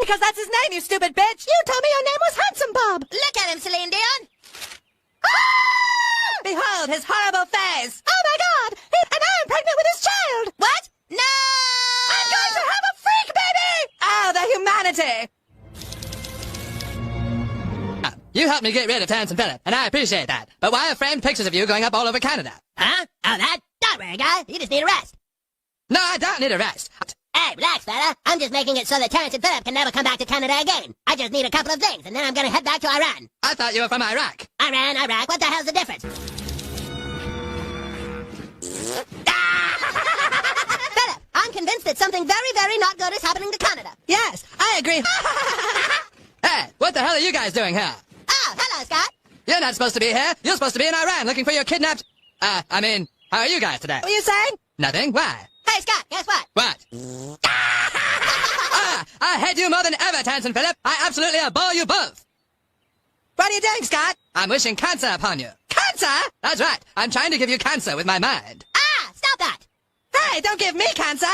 Because that's his name, you stupid bitch! You told me your name was Handsome Bob! Look at him, Celine Dion! Ah! Behold his horrible face! Oh my god! And I'm pregnant with his child! What? No! I'm going to have a freak baby! Oh, the humanity! You helped me get rid of Terrence and Phillip, and I appreciate that. But why are framed pictures of you going up all over Canada? Huh? Oh, that? Don't worry, guy. You just need a rest. No, I don't need a rest. Hey, relax, fella. I'm just making it so that Terrence and Phillip can never come back to Canada again. I just need a couple of things, and then I'm gonna head back to Iran. I thought you were from Iraq. Iran, Iraq, what the hell's the difference? Phillip, I'm convinced that something very, very not good is happening to Canada. Yes, I agree. Hey, what the hell are you guys doing here? Oh, hello, Scott. You're not supposed to be here. You're supposed to be in Iran looking for your kidnapped... how are you guys today? What were you saying? Nothing. Why? Hey, Scott, guess what? What? I hate you more than ever, Terrence and Phillip. I absolutely abhor you both. What are you doing, Scott? I'm wishing cancer upon you. Cancer? That's right. I'm trying to give you cancer with my mind. Ah, stop that. Hey, don't give me cancer!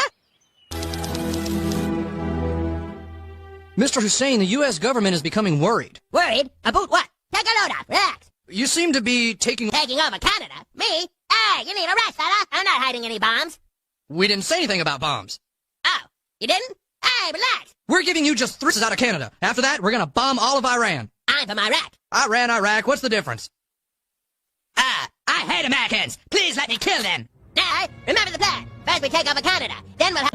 Mr. Hussein, the U.S. government is becoming worried. Worried? About what? Take a load off. Relax. You seem to be taking... Taking over Canada? Me? Hey, you need a rest, fella. I'm not hiding any bombs. We didn't say anything about bombs. Oh, you didn't? Hey, relax. We're giving you just 3 out of Canada. After that, we're gonna bomb all of Iran. I'm from Iraq. Iran, Iraq, what's the difference? I hate Americans. Please let me kill them. Now, remember the plan. First we take over Canada. Then we'll have...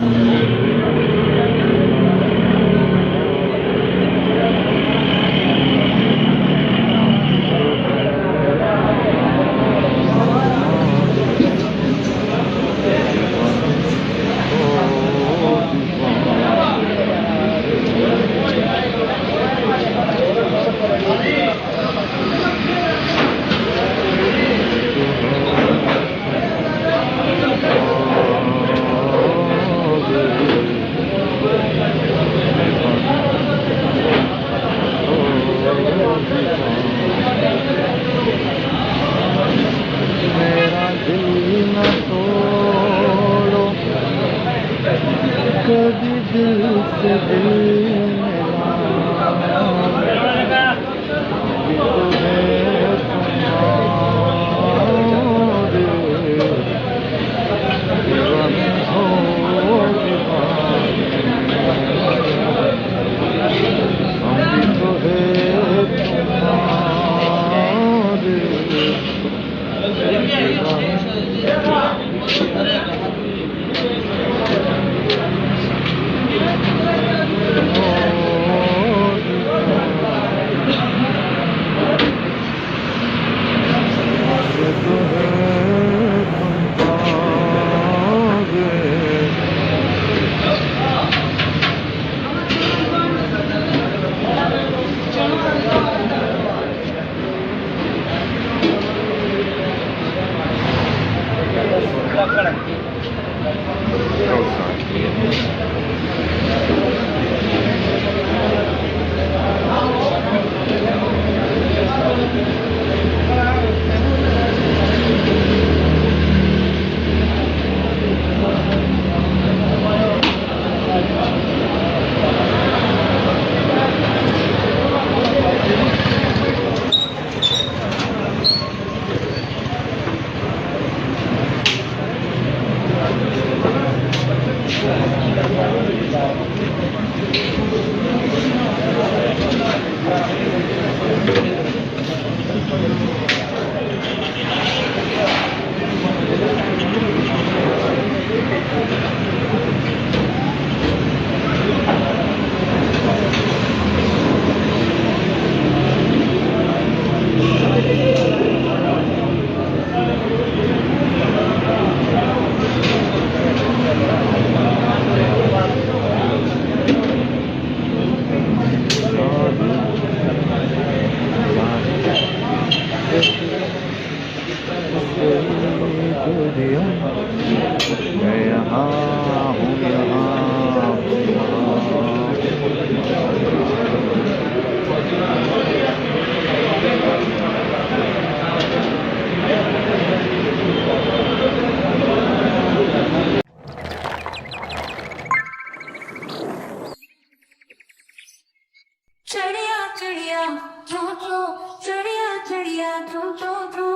चिड़िया चो चो चिड़िया चिड़िया चो चो चो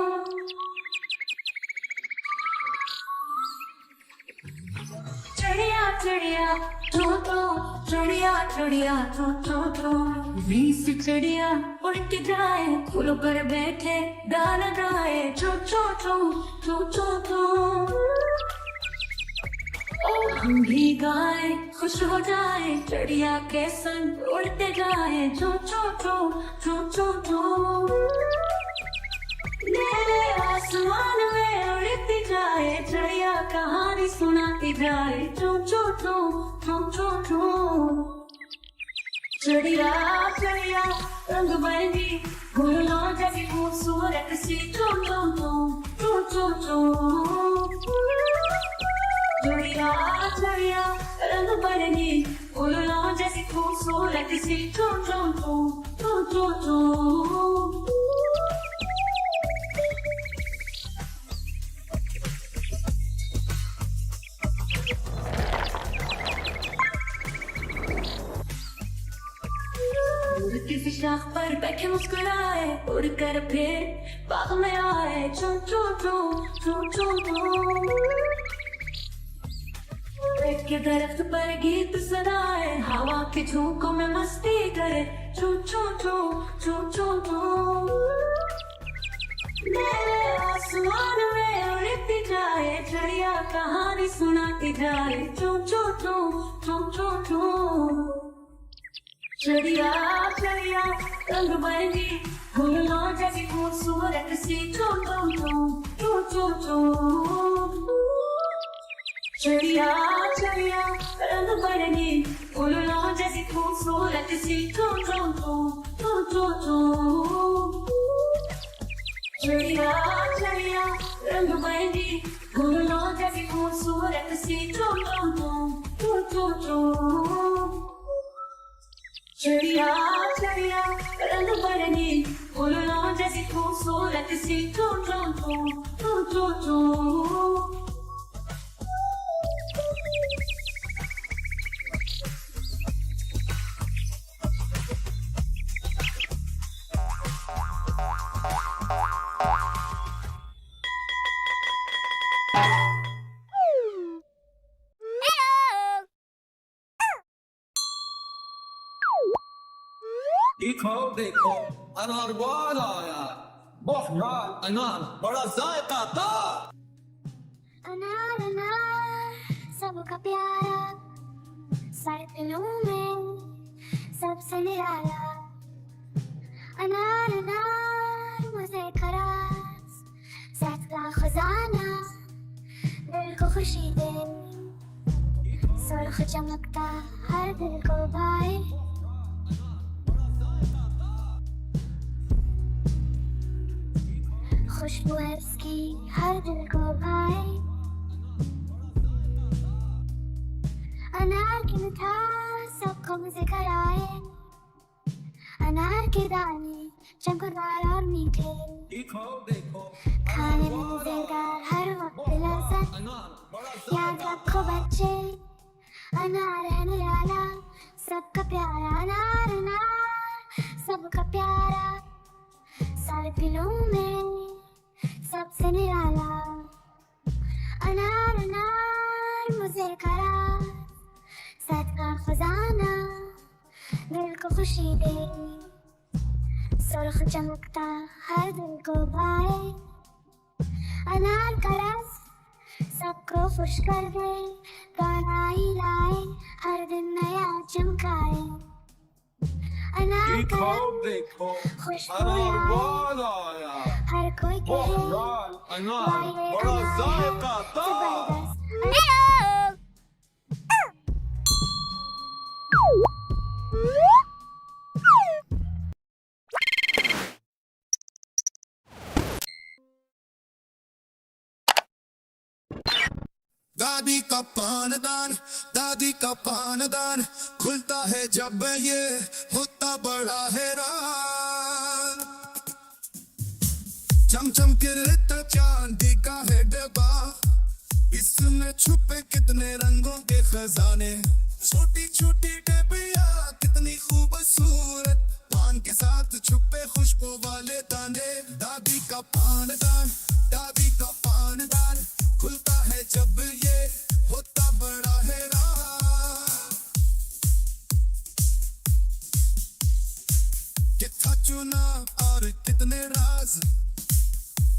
चिड़िया चिड़िया चो चो चिड़िया चिड़िया चो चो चो बीस चिड़िया उड़ के जाए फूलों पर बैठे गाना गाए चो चो चो चो चो चो हम भी गाए खुश हो जाए चिड़िया के संग उड़ते जाए चो चो चो चो चो चो मेरे आसमान में उड़ती जाए चिड़िया कहानी सुनाती जाए चो चो चो चो चो चो चिड़िया चिड़िया रंग बिरंगी फूलों जैसी खूबसूरत सी चो चो चो चो चो चो चिड़िया चिड़िया रंग बिरंगी फूलों जैसी खूबसूरत सी चो चो चो चो चो किसी शाख पर बैठे मुस्कुराए उड़कर फिर बाग में आए चो चो चो चो चो चो पेड़ के दरख्त पर गीत सुनाए हवा के झोंकों में मस्ती करे चो चो चो चो चो चो मेरे आसमान में उड़ती जाए चिड़िया कहानी सुनाती जाए चो चो चो चो चो चो चिड़िया चिड़िया रंग बिरंगी फूलों जैसी खूबसूरत सी चो चो चो चो चो चिड़िया चिड़िया रंग बिरंगी फूलों जैसी खूबसूरत सी चो चो चो चो चो चिड़िया चिड़िया रंग बिरंगी फूलों जैसी खूबसूरत सी चो चो चो चो चिड़िया चिड़िया रंग बिरंगी फूलों जैसी खूबसूरत सी चो चो चो चो चो देखो देखो अनार वाला आया बहुत अनार बड़ा जायका था अनार अनार सबका प्यारा सारे दिलों में सबसे निराला अनार अनार मजे खरास साथ का खजाना दिल को खुशी दे सुर्ख चमकता हर दिल को भाए खुशबू है इसकी हर दिल को भाए अनार की मिठास सबको मजे कराए अनार के दाने चमकदार और मीठे देखो देखो खाने में मजेदार हर वक्त लज्जत याद रखो बच्चे अनार है निराला सबका प्यारा अनार अनार सबका प्यारा सारे दिलों में सबसे निराला अनार अनार मुझे करा साथ का खजाना दिल को खुशी दे सुर्ख चमकता हर दिल को भाए अनार का रस सबको खुश कर दे गाना ही लाए हर दिन नया चमकाए अनार का देखो देखो खुशबू अनार आए वाला आया हर कोई कहे बहुत अनार वाह ये बड़ा अनार जायका है था जबरदस्त दादी का पान दान खुलता है जब ये होता बड़ा हैरान चमचम के रहता चांदी का है डब्बा इसमें छुपे कितने रंगों के खजाने छोटी छोटी डबिया कितनी खूबसूरत पान के साथ चुना और कितने राज,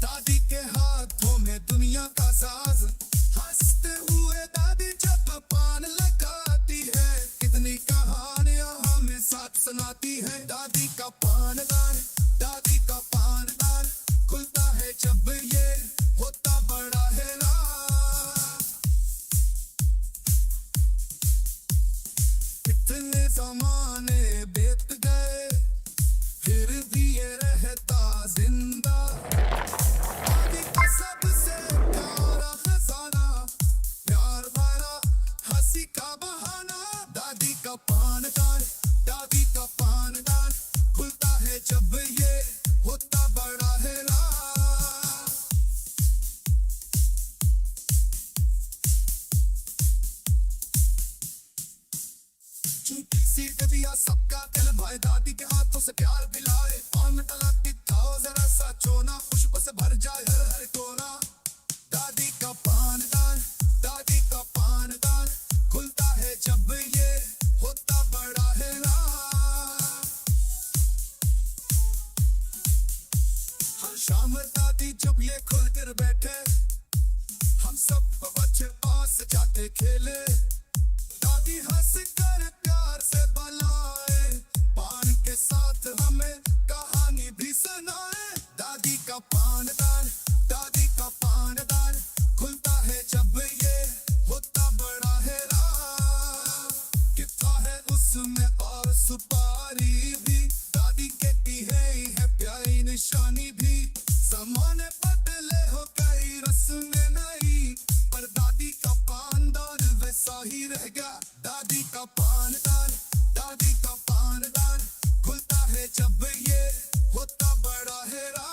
दादी के हाथों में दुनिया का साज। हंसते हुए दादी जब पान लगाती है, कितनी कहानियां हमें साथ सुनाती है। दादी का पानदान, दादी का पानदान खुलता है जब ये होता बड़ा है राज। कितने जमाने बीत गए फिर भी ये रहता जिंदा। दादी का सबसे प्यारा खजाना, प्यार भरा हंसी का बहाना। दादी का पानदान, दादी का पानदान खुलता है जब ये होता बड़ा है राज। छोटी सी गदिया सबका दिल भाई, दादी के हाथों से प्यार मिलाए। पान टलाती खाओ जरा सा चोना, खुशबू से भर जाए हर हर कोना। दादी का पानदान, दादी का पानदान खुलता है जब ये होता बड़ा है राज। हर शाम दादी जब ये खुल कर बैठे, हम सब बच्चे पास जाते खेले। दादी हंस कर प्यार से बुलाए, पान के साथ हमें कहानी भी सुनाए। दादी का पानदान, दादी का पानदान खुलता है जब ये होता बड़ा है राज। कितना है उसमें और सुपारी भी, दादी कहती है प्यारी निशानी भी। जमाने बदले हो कई रस्में नहीं, पर दादी का पानदान वैसा ही रहेगा। दादी का पानदान, दादी का पानदान खुलता है जब ये होता बड़ा है राज।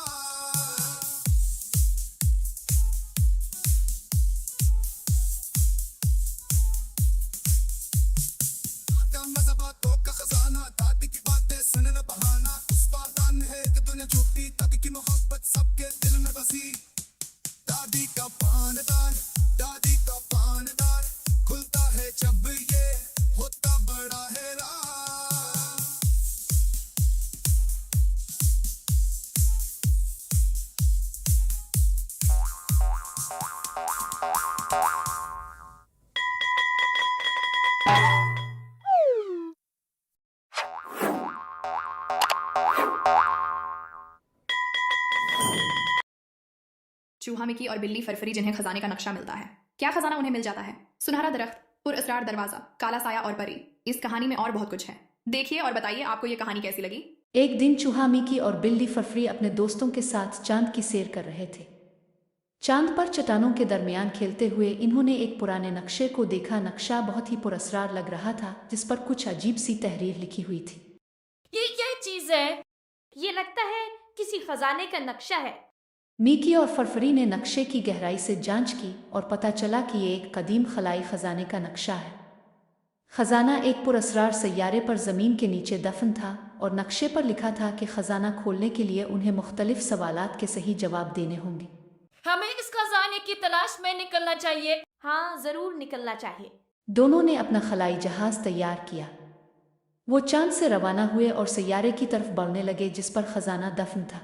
मजा बातों का खजाना, दादी की बातें सुनना बहाना। उस पादान है कि दुनिया छुपी, दादी की मोहब्बत सबके दिल में बसी। दादी का पानदान, दादी का पानदान खुलता है जब ये होता बड़ा है राज। चूहा मिकी और बिल्ली फरफरी जिन्हें खजाने का नक्शा मिलता है। क्या खजाना उन्हें मिल जाता है? सुनहरा दरख्त, पुरअसरार दरवाजा, काला साया और परी। इस कहानी में और बहुत कुछ है। देखिए और बताइए आपको ये कहानी कैसी लगी। एक दिन चूहा मिकी और बिल्ली फरफरी अपने दोस्तों के साथ चांद की सैर कर रहे थे। चांद पर चट्टानों के दरमियान खेलते हुए इन्होंने एक पुराने नक्शे को देखा। नक्शा बहुत ही पुरअसरार लग रहा था, जिस पर कुछ अजीब सी तहरीर लिखी हुई थी। ये क्या चीज है? ये लगता है किसी खजाने का नक्शा है। मिकी और फरफरी ने नक्शे की गहराई से जांच की और पता चला कि ये एक कदीम खलाई खजाने का नक्शा है। खजाना एक पुरअसरार सैयारे पर ज़मीन के नीचे दफन था और नक्शे पर लिखा था कि खजाना खोलने के लिए उन्हें मुख्तलिफ सवालात के सही जवाब देने होंगे। हमें इस खजाने की तलाश में निकलना चाहिए। हाँ, जरूर निकलना चाहिए। दोनों ने अपना खलाई जहाज तैयार किया। वो चांद से रवाना हुए और सैयारे की तरफ बढ़ने लगे जिस पर खजाना दफन था।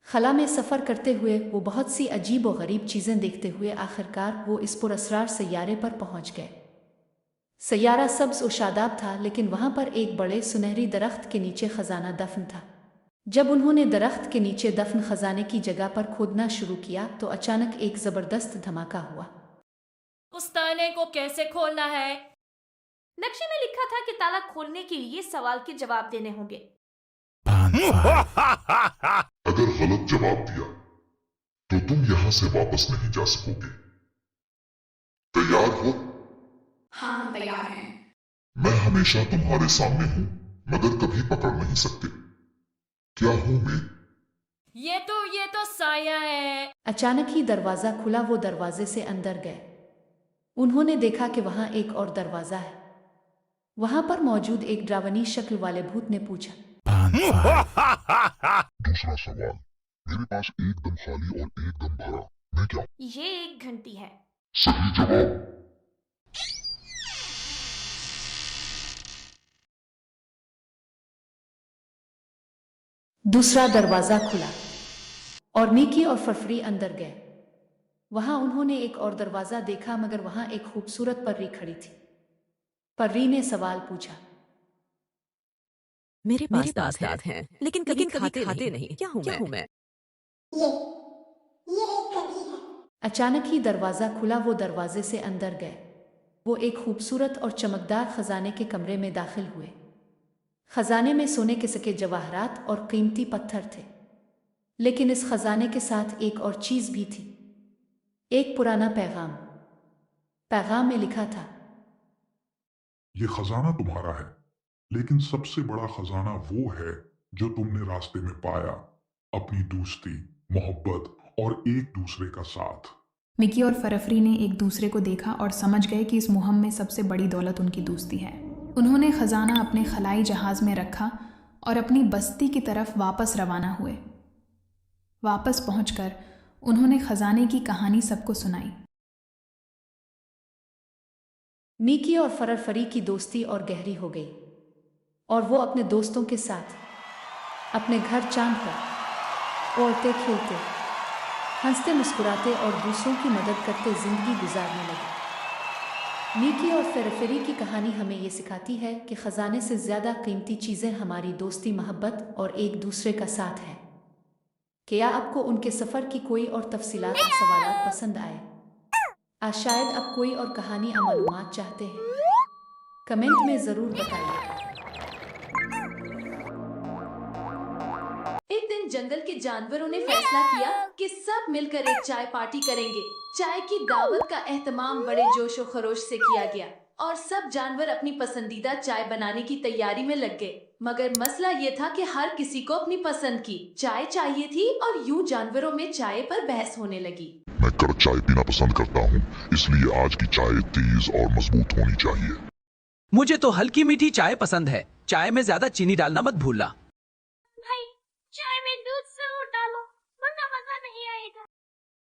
खला में सफ़र करते हुए वो बहुत सी अजीब और गरीब चीज़ें देखते हुए आखिरकार वो इस पुरअसरार सैयारे पर पहुंच गए। सैयारा सब्ज़ और शादाब था, लेकिन वहाँ पर एक बड़े सुनहरी दरख्त के नीचे खजाना दफन था। जब उन्होंने दरख्त के नीचे दफन खजाने की जगह पर खोदना शुरू किया तो अचानक एक ज़बरदस्त धमाका हुआ। उस ताले को कैसे खोलना है? नक्शे में लिखा था कि ताला खोलने के लिए सवाल के जवाब देने होंगे। अगर गलत जवाब दिया तो तुम यहाँ से वापस नहीं जा सकोगे। तैयार हो? हाँ, हम तैयार हैं। मैं हमेशा तुम्हारे सामने हूँ, मगर कभी पकड़ नहीं सकते। क्या हूँ मैं? ये तो साया है। अचानक ही दरवाजा खुला। वो दरवाजे से अंदर गए। उन्होंने देखा कि वहां एक और दरवाजा है। वहां पर मौजूद एक डरावनी शक्ल वाले भूत ने पूछा, दूसरा सवाल, मेरे पास एकदम खाली और एकदम भरा, मैं क्या? ये एक घंटी है। सही जवाब। दूसरा दरवाजा खुला और मिकी और फरफरी अंदर गए। वहां उन्होंने एक और दरवाजा देखा, मगर वहां एक खूबसूरत परी खड़ी थी। परी ने सवाल पूछा, मेरे पास दांत हैं, लेकिन कभी खाते नहीं। क्या हूँ मैं? अचानक ही दरवाजा खुला। वो दरवाजे से अंदर गए। वो एक खूबसूरत और चमकदार खजाने के कमरे में दाखिल हुए। खजाने में सोने के सके जवाहरात और कीमती पत्थर थे, लेकिन इस खजाने के साथ एक और चीज भी थी, एक पुराना पैगाम। पैगाम में लिखा था, ये खजाना तुम्हारा है, लेकिन सबसे बड़ा खजाना वो है जो तुमने रास्ते में पाया, अपनी दोस्ती, मोहब्बत और एक दूसरे का साथ। मिकी और फरफरी ने एक दूसरे को देखा और समझ गए कि इस मुहिम में सबसे बड़ी दौलत उनकी दोस्ती है। उन्होंने खजाना अपने खलाई जहाज में रखा और अपनी बस्ती की तरफ वापस रवाना हुए। वापस पहुंचकर उन्होंने खजाने की कहानी सबको सुनाई। मिकी और फरफरी की दोस्ती और गहरी हो गई और वो अपने दोस्तों के साथ अपने घर चांद पर औरतें खेलते, हंसते मुस्कुराते और दूसरों की मदद करते जिंदगी गुजारने लगे। मिकी और फरफरी की कहानी हमें ये सिखाती है कि खजाने से ज्यादा कीमती चीजें हमारी दोस्ती, मोहब्बत और एक दूसरे का साथ है। क्या आपको उनके सफर की कोई और तफसीलात और सवालात पसंद आए? शायद आप कोई और कहानी या मालूमात चाहते हैं? कमेंट में जरूर बताइए। एक दिन जंगल के जानवरों ने फैसला किया कि सब मिलकर एक चाय पार्टी करेंगे। चाय की दावत का एहतमाम बड़े जोशो खरोश से किया गया और सब जानवर अपनी पसंदीदा चाय बनाने की तैयारी में लग गए। मगर मसला ये था कि हर किसी को अपनी पसंद की चाय चाहिए थी और यूं जानवरों में चाय पर बहस होने लगी। मैं कड़क चाय पीना पसंद करता हूँ, इसलिए आज की चाय तेज और मजबूत होनी चाहिए। मुझे तो हल्की मीठी चाय पसंद है। चाय में ज्यादा चीनी डालना मत भूलना। भाई, चाय में दूध जरूर डालो, वरना मजा नहीं आएगा।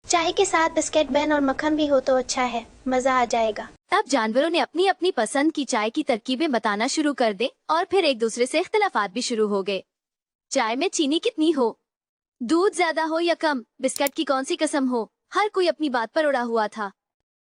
चाय के साथ बिस्किट, बैन और मक्खन भी हो तो अच्छा है, मजा आ जाएगा। तब जानवरों ने अपनी अपनी पसंद की चाय की तरकीबें बताना शुरू कर दे और फिर एक दूसरे से इख्तिलाफात भी शुरू हो गए। चाय में चीनी कितनी हो, दूध ज्यादा हो या कम, बिस्किट की कौन सी किस्म हो, हर कोई अपनी बात पर उड़ा हुआ था।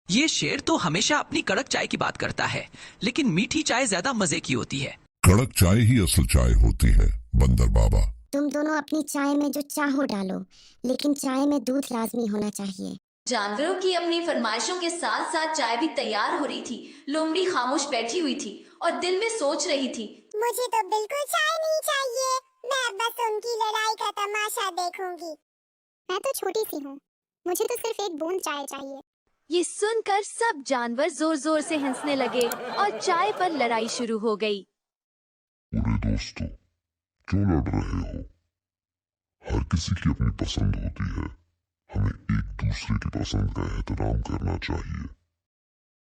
ये शेर तो हमेशा अपनी कड़क चाय की बात करता है, लेकिन मीठी चाय ज्यादा मजे की होती है। कड़क चाय ही असल चाय होती है, बंदर बाबा। तुम दोनों अपनी चाय में जो चाहो डालो, लेकिन चाय में दूध लाजमी होना चाहिए। जानवरों की अपनी फरमाइशों के साथ साथ चाय भी तैयार हो रही थी। लोमड़ी खामोश बैठी हुई थी और दिल में सोच रही थी, मुझे तो बिल्कुल चाय नहीं चाहिए, मैं बस उनकी लड़ाई का तमाशा देखूंगी। मैं तो छोटी सी हूँ, मुझे तो सिर्फ एक बूंद चाय चाहिए। ये सुनकर सब जानवर जोर जोर से हंसने लगे और चाय पर लड़ाई शुरू हो गई। पूरे दोस्तों, क्यों लड़ रहे हो? हर किसी की अपनी पसंद होती है, हमें एक दूसरे की पसंद का एहतराम करना चाहिए।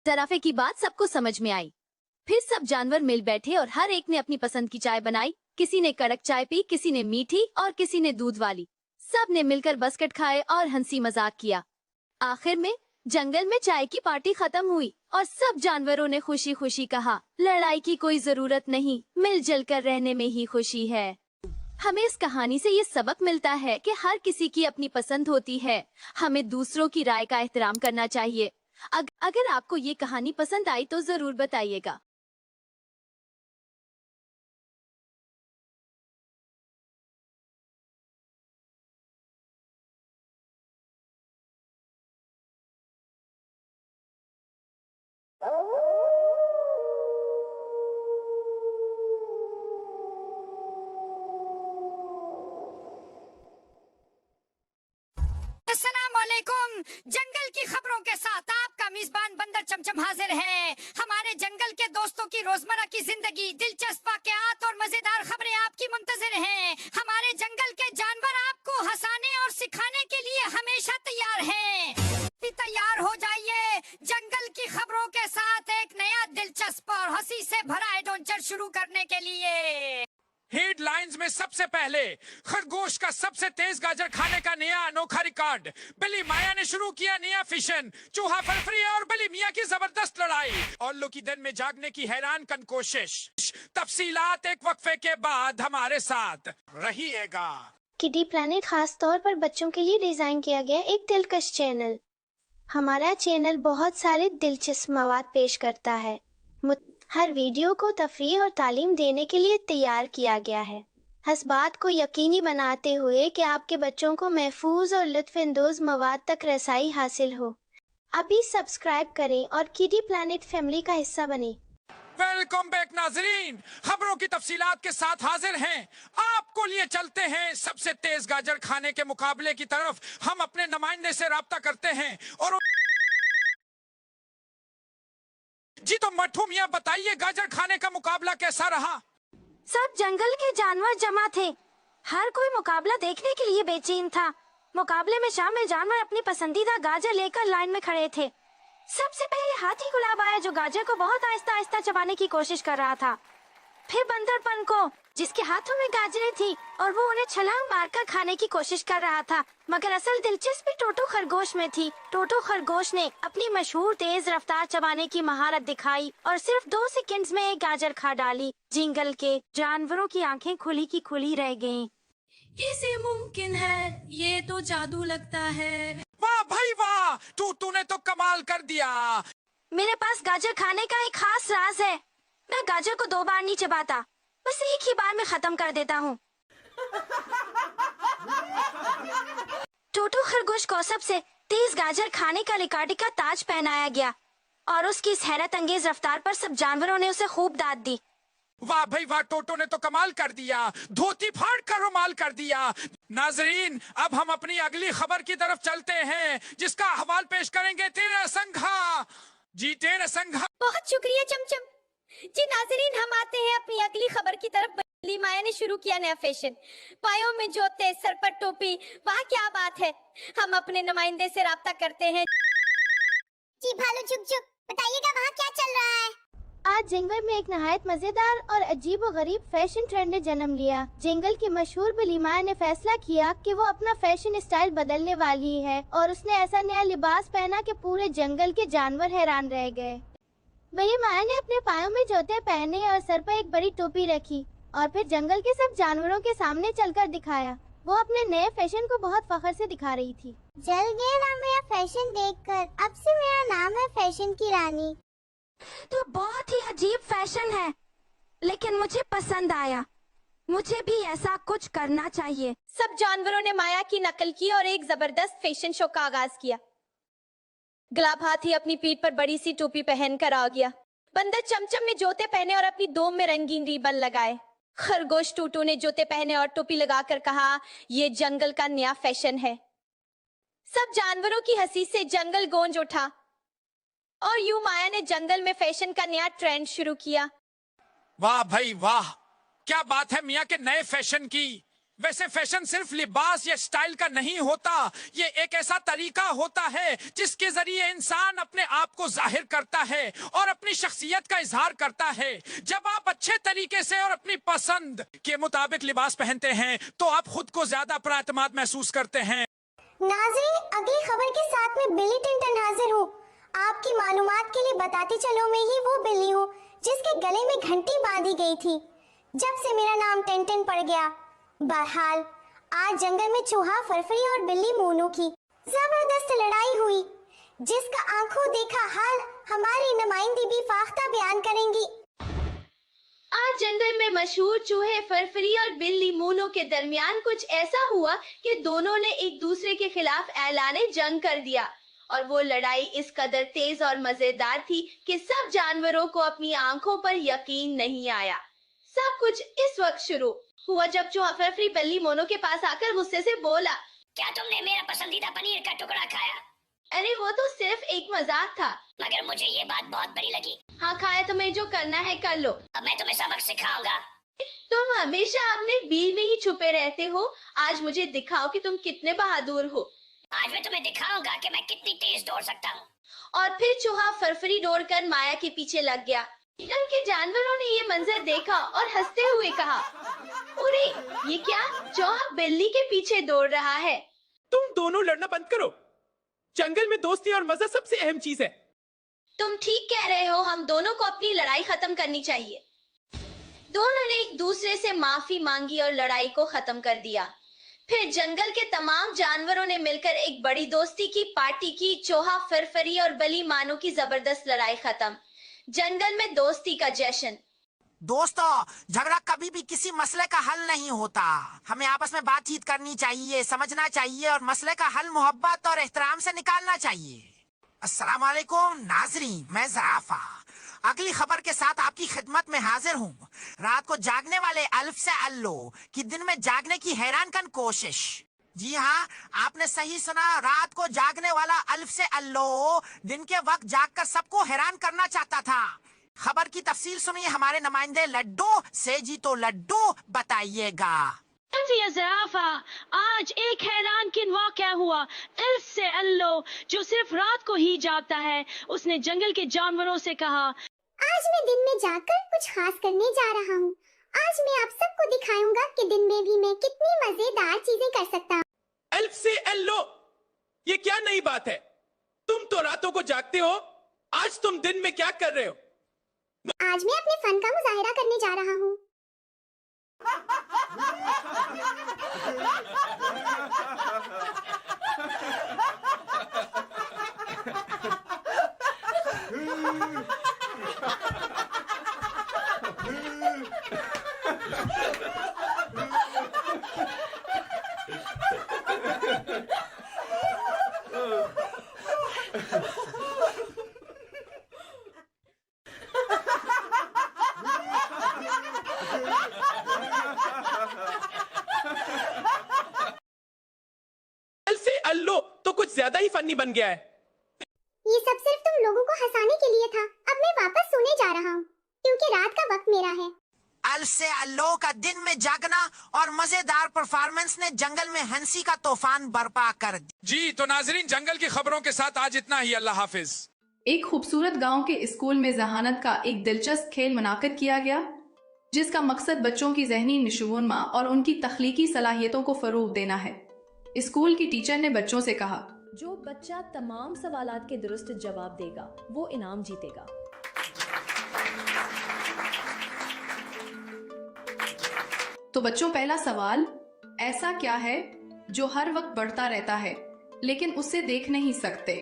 जराफे की बात सबको समझ में आई। फिर सब जानवर मिल बैठे और हर एक ने अपनी पसंद की चाय बनाई। किसी ने कड़क चाय पी, किसी ने मीठी और किसी ने दूध वाली। सब ने मिलकर बिस्किट खाए और हंसी मजाक किया। आखिर में जंगल में चाय की पार्टी खत्म हुई और सब जानवरों ने खुशी खुशी कहा, लड़ाई की कोई जरूरत नहीं, मिलजुल कर रहने में ही खुशी है। हमें इस कहानी से ये सबक मिलता है कि हर किसी की अपनी पसंद होती है, हमें दूसरों की राय का एहतराम करना चाहिए। अगर आपको ये कहानी पसंद आई तो जरूर बताइएगा। अस्सलामुअलैकुम। जंगल की खबरों के साथ आपका मेजबान बंदर चमचम हाजिर है। हमारे जंगल के दोस्तों की रोजमर्रा की जिंदगी, दिलचस्प वाकयात और मजेदार खबरें आपकी मुंतजिर हैं। हमारे जंगल के जानवर आपको हंसाने और सिखाने के लिए हमेशा तैयार हैं। तैयार हो जाइए जंगल की खबरों के साथ एक नया दिलचस्प और हंसी से भरा एडवेंचर शुरू करने के लिए। हेडलाइंस में सबसे पहले खरगोश का सबसे तेज गाजर खाने का नया अनोखा रिकॉर्ड। बिल्ली माया ने शुरू किया नया फिशन। चूहा फरफरी और बिल्ली मियां की जबरदस्त लड़ाई। और की दिन में जागने की हैरान कन कोशिश। तफसीलात एक वक्फे के बाद हमारे साथ रहिएगा। किडी प्लैनेट खास तौर पर बच्चों के लिए डिजाइन किया गया एक दिलकश चैनल। हमारा चैनल बहुत सारे दिलचस्प मवाद पेश करता है। हर वीडियो को तफरीह और तालीम देने के लिए तैयार किया गया है, इस बात को यकीनी बनाते हुए कि आपके बच्चों को महफूज और लुत्फ़अंदोज़ मवाद तक रसाई हासिल हो। अभी सब्सक्राइब करें और किडी प्लैनेट फैमिली का हिस्सा बनें। वेलकम बैक नाजरीन, खबरों की तफसीलात के साथ हाजिर हैं। आपको लिए चलते हैं सबसे तेज गाजर खाने के मुकाबले की तरफ। हम अपने नुमाइंदे से राब्ता करते हैं और जी तो मट्ठू मियां बताइए, गाजर खाने का मुकाबला कैसा रहा? सब जंगल के जानवर जमा थे। हर कोई मुकाबला देखने के लिए बेचैन था। मुकाबले में शामिल जानवर अपनी पसंदीदा गाजर लेकर लाइन में खड़े थे। सबसे पहले हाथी गुलाब आया जो गाजर को बहुत आहिस्ता आहिस्ता चबाने की कोशिश कर रहा था। फिर बंदर पनको जिसके हाथों में गाजरें थी और वो उन्हें छलांग मारकर खाने की कोशिश कर रहा था। मगर असल दिलचस्पी टोटो खरगोश में थी। टोटो खरगोश ने अपनी मशहूर तेज रफ्तार चबाने की महारत दिखाई और सिर्फ 2 सेकंड्स में एक गाजर खा डाली। जंगल के जानवरों की आंखें खुली की खुली रह गईं। कैसे मुमकिन है? ये तो जादू लगता है। वाह भाई वाह, तूने तो कमाल कर दिया। मेरे पास गाजर खाने का एक खास राज है। मैं गाजर को 2 बार नहीं चबाता, बस एक ही बार में खत्म कर देता हूँ। टोटो खरगोश को सबसे तेज गाजर खाने का रिकॉर्ड का ताज पहनाया गया और उसकी इस हैरत अंगेज रफ्तार पर सब जानवरों ने उसे खूब दाद दी। वाह भाई वाह, टोटो ने तो कमाल कर दिया, धोती फाड़ कर रुमाल कर दिया। नाजरीन, अब हम अपनी अगली खबर की तरफ चलते हैं जिसका अहवाल पेश करेंगे तेरा संघा। जी तेरा संघा। बहुत शुक्रिया चमचम। जी नाजरीन, हम आते हैं अपनी अगली खबर की तरफ। बिल्ली माया ने शुरू किया नया फैशन। पायों में जूते, सर पर टोपी, वाह क्या बात है। हम अपने नुमाइंदे से राब्ता करते हैं। जी भालू चुक चुक, बताइएगा वहाँ क्या चल रहा है? आज जंगल में एक नहायत मजेदार और अजीब व गरीब फैशन ट्रेंड ने जन्म लिया। जंगल की मशहूर बिल्ली माया ने फैसला किया कि वो अपना फैशन स्टाइल बदलने वाली है और उसने ऐसा नया लिबास पहना कि पूरे जंगल के जानवर हैरान रह गए। बिल्ली माया ने अपने पायों में जूते पहने और सर पर एक बड़ी टोपी रखी और फिर जंगल के सब जानवरों के सामने चलकर दिखाया। वो अपने नए फैशन को बहुत फख्र से दिखा रही थी। जल गया ना मेरा फैशन देखकर, अब से मेरा नाम है फैशन की रानी। तो बहुत ही अजीब फैशन है, लेकिन मुझे पसंद आया। मुझे भी ऐसा कुछ करना चाहिए। सब जानवरों ने माया की नकल की और एक जबरदस्त फैशन शो का आगाज किया। गुलाब हाथी अपनी पीठ पर बड़ी सी टोपी पहनकर आ गया। बंदर चमचम ने जूते पहने और अपनी दोम में रंगीन रिबन लगाए। खरगोश टूटू ने जूते पहने और टोपी लगाकर कहा, ये जंगल का नया फैशन है। सब जानवरों की हंसी से जंगल गूंज उठा और यूं माया ने जंगल में फैशन का नया ट्रेंड शुरू किया। वाह भाई वाह, क्या बात है मियां के नए फैशन की। वैसे फैशन सिर्फ लिबास या स्टाइल का नहीं होता, ये एक ऐसा तरीका होता है जिसके जरिए इंसान अपने आप को जाहिर करता है और अपनी शख्सियत का इजहार करता है। जब आप अच्छे तरीके से और अपनी पसंद के मुताबिक लिबास पहनते हैं तो आप खुद को ज्यादा अपना-एतमाद महसूस करते हैं। नाज़रीन, अगली खबर के साथ में बिल्ली टिन हाजिर हूँ। आपकी मालूमात के लिए बताती चलो, मैं ही वो बिल्ली हूँ जिसके गले में घंटी बांधी गई थी जब से मेरा नाम टिन पड़ गया। बहरहाल आज जंगल में चूहा फरफरी और बिल्ली मोनू की जबरदस्त लड़ाई हुई जिसका आंखों देखा हाल हमारी नुमाइंदी भी फाख्ता बयान करेंगी। आज जंगल में मशहूर चूहे फरफरी और बिल्ली मोनू के दरमियान कुछ ऐसा हुआ कि दोनों ने एक दूसरे के खिलाफ ऐलाने जंग कर दिया और वो लड़ाई इस कदर तेज और मजेदार थी कि सब जानवरों को अपनी आंखों पर यकीन नहीं आया। सब कुछ इस वक्त शुरू हुआ जब चूहा फरफरी बिल्ली मोनू के पास आकर गुस्से से बोला, क्या तुमने मेरा पसंदीदा पनीर का टुकड़ा खाया? अरे वो तो सिर्फ एक मजाक था। मगर मुझे ये बात बहुत बड़ी लगी। हाँ खाया, तुम्हें जो करना है कर लो। अब मैं तुम्हें सबक सिखाऊंगा। तुम हमेशा अपने बील में ही छुपे रहते हो। आज मुझे दिखाओ कि तुम कितने बहादुर हो। आज मैं तुम्हें दिखाऊंगा कि मैं कितनी तेज दौड़ सकता हूँ। और फिर चूहा फरफरी दौड़कर माया के पीछे लग गया। जंगल के जानवरों ने ये मंजर देखा और हंसते हुए कहा, अरे ये क्या? चूहा बिल्ली के पीछे दौड़ रहा है। तुम दोनों लड़ना बंद करो। जंगल में दोस्ती और मजा सबसे अहम चीज है। तुम ठीक कह रहे हो, हम दोनों को अपनी लड़ाई खत्म करनी चाहिए। दोनों ने एक दूसरे से माफी मांगी और लड़ाई को खत्म कर दिया। फिर जंगल के तमाम जानवरों ने मिलकर एक बड़ी दोस्ती की पार्टी की। चूहा, फरफरी और बली मानो की जबरदस्त लड़ाई खत्म। जंगल में दोस्ती का जश्न। दोस्तों, झगड़ा कभी भी किसी मसले का हल नहीं होता। हमें आपस में बातचीत करनी चाहिए, समझना चाहिए और मसले का हल मोहब्बत और एहतराम से निकालना चाहिए। अस्सलाम वालेकुम नाज़रीन, मैं ज़राफ़ा अगली खबर के साथ आपकी खिदमत में हाजिर हूँ। रात को जागने वाले अल्फ से अल्लो की दिन में जागने की हैरान कन कोशिश। जी हाँ, आपने सही सुना, रात को जागने वाला अल्फ से अल्लो दिन के वक्त जागकर सबको हैरान करना चाहता था। खबर की तफसील सुनिए हमारे नुमाइंदे लड्डू से। जी तो लड्डू बताइएगा। ज़राफ़ा, आज एक हैरान किन वाक़या हुआ। अल्फ से अल्लो जो सिर्फ रात को ही जागता है, उसने जंगल के जानवरों से कहा, आज मैं दिन में जाकर कुछ खास करने जा रहा हूँ। आज मैं आप सबको दिखाऊंगा कि दिन में भी मैं कितनी मजेदार चीजें कर सकता हूँ। अल्फ से अल्लो, ये क्या नई बात है? तुम तो रातों को जागते हो, आज तुम दिन में क्या कर रहे हो? आज मैं अपने फन का मुजाहिरा करने जा रहा हूँ। अल्लो तो कुछ ज्यादा ही फनी बन गया है। ये सब सिर्फ तुम लोगों को हंसाने के लिए था। अब मैं वापस सोने जा रहा हूँ क्योंकि रात का वक्त मेरा है। अल्फ से अल्लो का दिन में जागना और मजेदार परफॉर्मेंस ने जंगल में हंसी का तूफान बर्पा कर दिया। जी तो नाजरीन, जंगल की खबरों के साथ आज इतना ही। अल्लाह हाफिज। एक खूबसूरत गांव के स्कूल में जहानत का एक दिलचस्प खेल मुनाकिद किया गया, जिसका मकसद बच्चों की जहनी नशोनुमा और उनकी तख्लीकी सलाहियतों को फरोग देना है। स्कूल की टीचर ने बच्चों से कहा, जो बच्चा तमाम सवालात के दुरुस्त जवाब देगा वो इनाम जीतेगा। तो बच्चों, पहला सवाल, ऐसा क्या है जो हर वक्त बढ़ता रहता है लेकिन उसे देख नहीं सकते?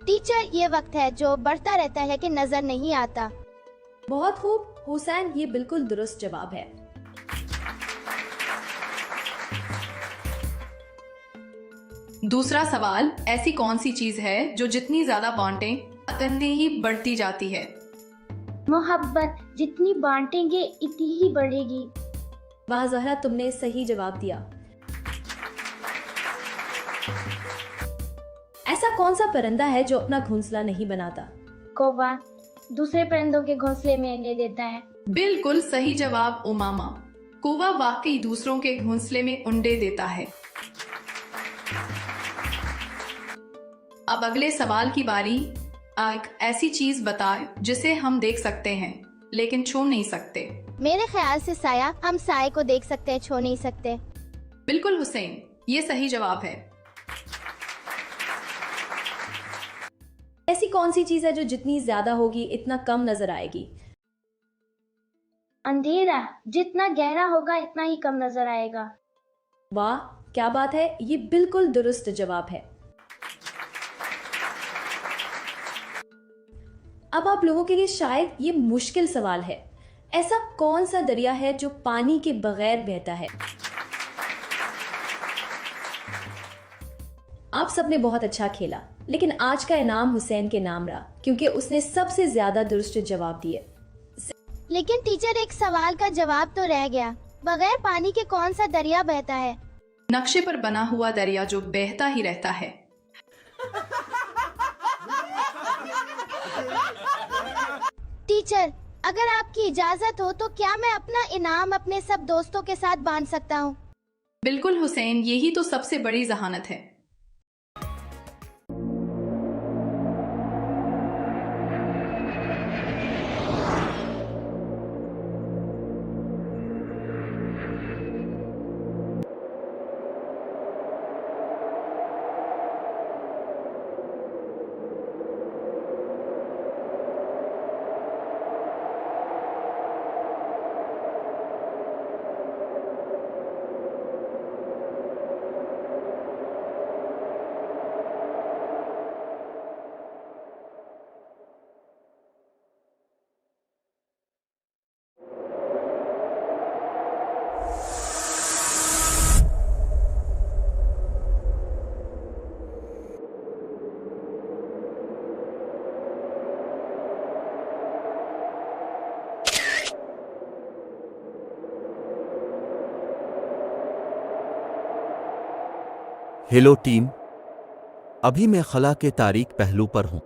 टीचर, ये वक्त है जो बढ़ता रहता है कि नजर नहीं आता। बहुत खूब हुसैन, ये बिल्कुल दुरुस्त जवाब है। दूसरा सवाल, ऐसी कौन सी चीज है जो जितनी ज्यादा बांटें उतनी ही बढ़ती जाती है? मोहब्बत, जितनी बांटेंगे इतनी ही बढ़ेगी। वाह ज़हरा, तुमने सही जवाब दिया। ऐसा कौन सा परिंदा है जो अपना घोंसला नहीं बनाता? कौवा, दूसरे परिंदों के घोंसले में अंडे देता है। बिल्कुल सही जवाब उमामा। कौवा वाकई दूसरों के घोंसले में अंडे देता है। अब अगले सवाल की बारी। एक ऐसी चीज बताए जिसे हम देख सकते हैं लेकिन छू नहीं सकते। मेरे ख्याल से साया, हम साए को देख सकते हैं, छू नहीं सकते। बिल्कुल हुसैन, ये सही जवाब है। ऐसी कौन सी चीज है जो जितनी ज्यादा होगी इतना कम नजर आएगी? अंधेरा, जितना गहरा होगा इतना ही कम नजर आएगा। वाह क्या बात है, ये बिल्कुल दुरुस्त जवाब है। अब आप लोगों के लिए शायद ये मुश्किल सवाल है। ऐसा कौन सा दरिया है जो पानी के बगैर बहता है? आप सबने बहुत अच्छा खेला, लेकिन आज का इनाम हुसैन के नाम रहा क्योंकि उसने सबसे ज्यादा दुरुस्त जवाब दिए। लेकिन टीचर, एक सवाल का जवाब तो रह गया। बगैर पानी के कौन सा दरिया बहता है? नक्शे पर बना हुआ दरिया जो बहता ही रहता है। टीचर, अगर आपकी इजाजत हो तो क्या मैं अपना इनाम अपने सब दोस्तों के साथ बांट सकता हूँ? बिल्कुल हुसैन, यही तो सबसे बड़ी जहानत है। हेलो टीम, अभी मैं खला के तारीक पहलू पर हूं।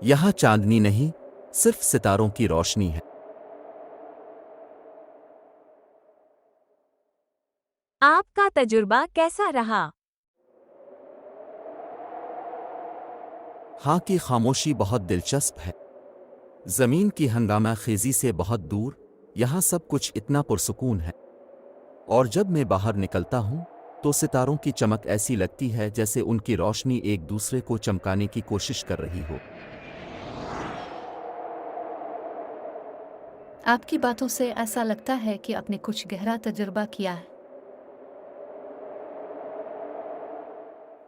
यहां चांदनी नहीं, सिर्फ सितारों की रोशनी है। आपका तजुर्बा कैसा रहा? हाँ की खामोशी बहुत दिलचस्प है। जमीन की हंगामा खेजी से बहुत दूर यहां सब कुछ इतना पुरसुकून है। और जब मैं बाहर निकलता हूं तो सितारों की चमक ऐसी लगती है जैसे उनकी रोशनी एक दूसरे को चमकाने की कोशिश कर रही हो। आपकी बातों से ऐसा लगता है कि आपने कुछ गहरा तजुर्बा किया है।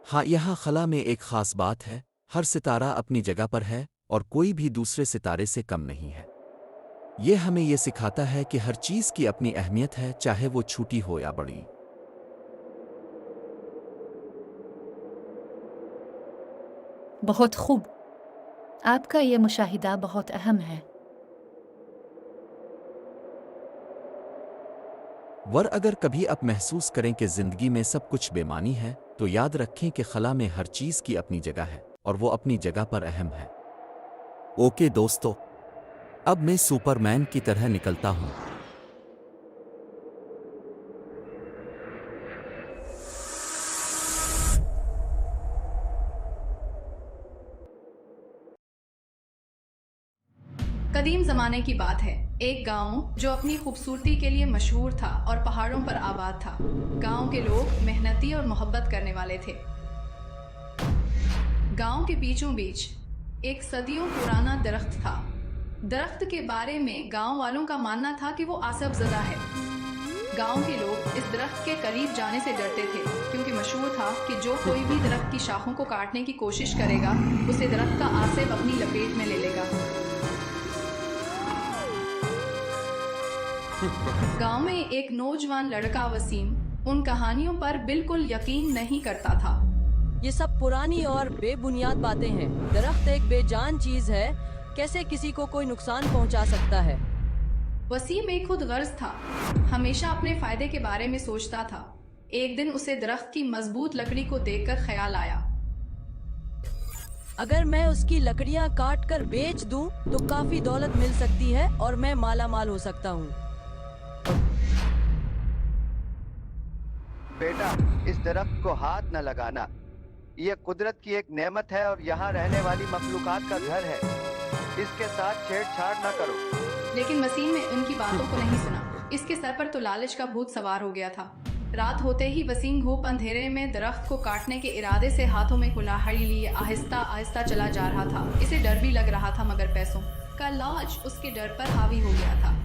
हाँ, यहाँ खला में एक खास बात है, हर सितारा अपनी जगह पर है और कोई भी दूसरे सितारे से कम नहीं है। ये हमें ये सिखाता है कि हर चीज़ की अपनी अहमियत है, चाहे वो छोटी हो या बड़ी। बहुत खूब, आपका ये मुशाहिदा बहुत अहम है। वर अगर कभी आप महसूस करें कि जिंदगी में सब कुछ बेमानी है, तो याद रखें कि खला में हर चीज़ की अपनी जगह है और वो अपनी जगह पर अहम है। ओके दोस्तों, अब मैं सुपरमैन की तरह निकलता हूँ। कदीम जमाने की बात है, एक गांव जो अपनी खूबसूरती के लिए मशहूर था और पहाड़ों पर आबाद था। गांव के लोग मेहनती और मोहब्बत करने वाले थे। गांव के बीचों बीच एक सदियों पुराना दरख्त था। दरख्त के बारे में गांव वालों का मानना था कि वो आसब ज़दा है। गांव के लोग इस दरख्त के करीब जाने से डरते थे, क्योंकि मशहूर था कि जो कोई भी दरख्त की शाखों को काटने की कोशिश करेगा, उसे दरख्त का आसेब अपनी लपेट में ले लेगा। गांव में एक नौजवान लड़का वसीम उन कहानियों पर बिल्कुल यकीन नहीं करता था। ये सब पुरानी और बेबुनियाद बातें हैं। दरख्त एक बेजान चीज है, कैसे किसी को कोई नुकसान पहुंचा सकता है? वसीम एक खुद गर्ज था, हमेशा अपने फायदे के बारे में सोचता था। एक दिन उसे दरख्त की मजबूत लकड़ी को देखकर ख्याल आया, अगर मैं उसकी लकड़ियां काट कर बेच दूं तो काफी दौलत मिल सकती है और मैं माला माल हो सकता हूँ। बेटा, इस दरख्त को हाथ न लगाना। ये कुदरत की एक नेमत है और यहाँ रहने वाली मखलूकात का घर है। इसके साथ छेड़छाड़ न करो। लेकिन वसीम ने उनकी बातों को नहीं सुना। इसके सर पर तो लालच का भूत सवार हो गया था। रात होते ही वसीम घूप अंधेरे में दरख्त को काटने के इरादे से हाथों में कुल्हाड़ी लिए आहिस्ता आहिस्ता चला जा रहा था। इसे डर भी लग रहा था, मगर पैसों का लालच उसके डर पर हावी हो गया था।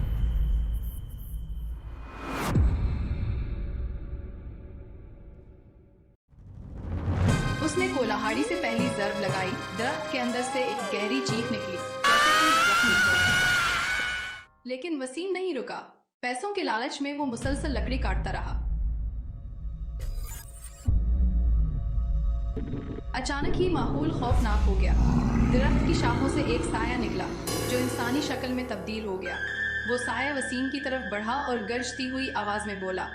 उसने कुल्हाड़ी से पहली जर्ब लगाई। दरख्त के अंदर से एक गहरी चीख निकली, लेकिन वसीम नहीं रुका। पैसों के लालच में वो मुसलसल लकड़ी काटता रहा। अचानक ही माहौल खौफनाक हो गया। दरख्त की शाखों से एक साया निकला जो इंसानी शक्ल में तब्दील हो गया। वो साया वसीम की तरफ बढ़ा और गरजती हुई आवाज में बोला,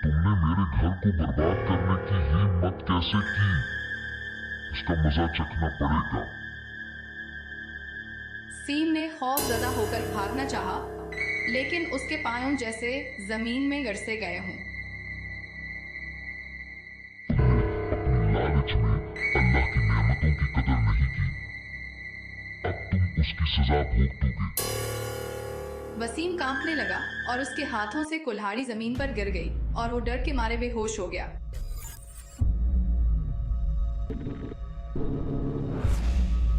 तुमने मेरे घर को बर्बाद करने की हिम्मत कैसे की? इसका मजा चखना पड़ेगा। सीम ने खौफजदा होकर भागना चाहा, लेकिन उसके पांयों जैसे जमीन में गरसे गए हों। लालच में अल्लाह की नेमतों की कदर नहीं की, अब तुम उसकी सजा भोगोगे। वसीम कांपने लगा और उसके हाथों से कुल्हाड़ी जमीन पर गिर गई और वो डर के मारे बेहोश हो गया।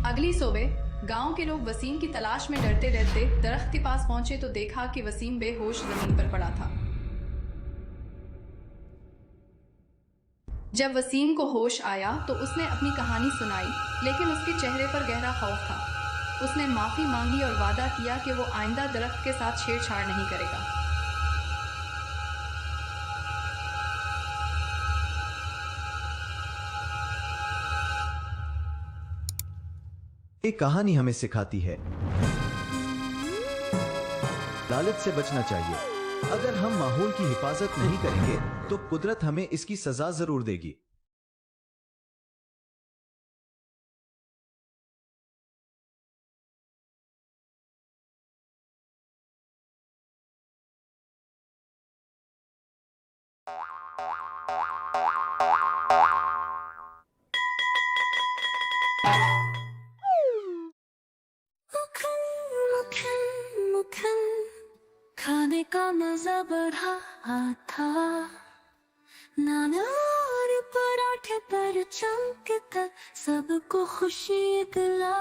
अगली सुबह गांव के लोग वसीम की तलाश में डरते डरते दरख्त के पास पहुंचे तो देखा कि वसीम बेहोश जमीन पर पड़ा था। जब वसीम को होश आया तो उसने अपनी कहानी सुनाई, लेकिन उसके चेहरे पर गहरा खौफ था। उसने माफी मांगी और वादा किया कि वो आइंदा दरख्त के साथ छेड़छाड़ नहीं करेगा। ये कहानी हमें सिखाती है लालच से बचना चाहिए। अगर हम माहौल की हिफाजत नहीं करेंगे तो कुदरत हमें इसकी सजा जरूर देगी। खाने का मजा बढ़ा था, नान और पराठे पर चमकता सबको खुशी दिला।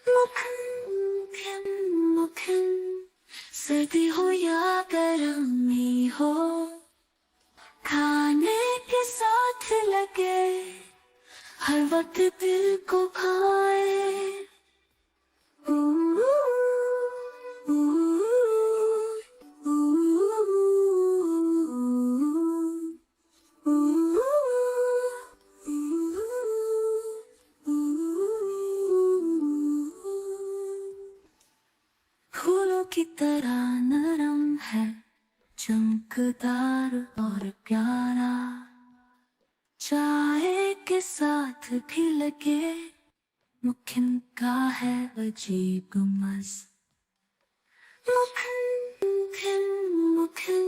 मुखन मुखन सर्दी हो या गर्मी हो, खाने के साथ लगे हर वक्त दिल को भाए। फूलों की तरह नरम है, चमकदार और प्यारा, चाय के साथ भी लगे मुखिन का है अजीब मज़ा। मुखिन मुखिन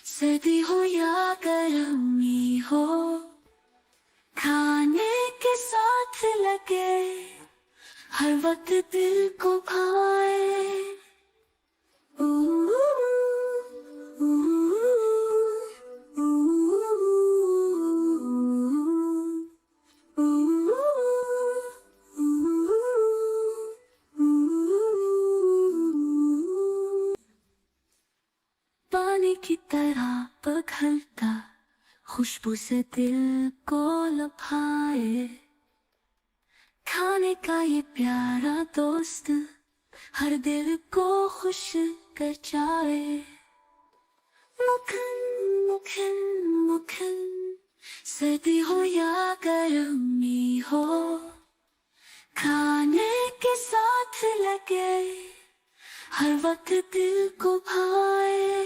सर्दी हो या गर्मी हो, खाने के साथ लगे हर वक्त दिल को भाए। पानी की तरह पिघलता, खुशबू से दिल को लुभाए। खाने का ये प्यारा दोस्त हर दिल को खुश कर जाए। मुखन मुखन मुखन सर्दी हो या गर्मी हो, खाने के साथ लगे हर वक्त दिल को भाए।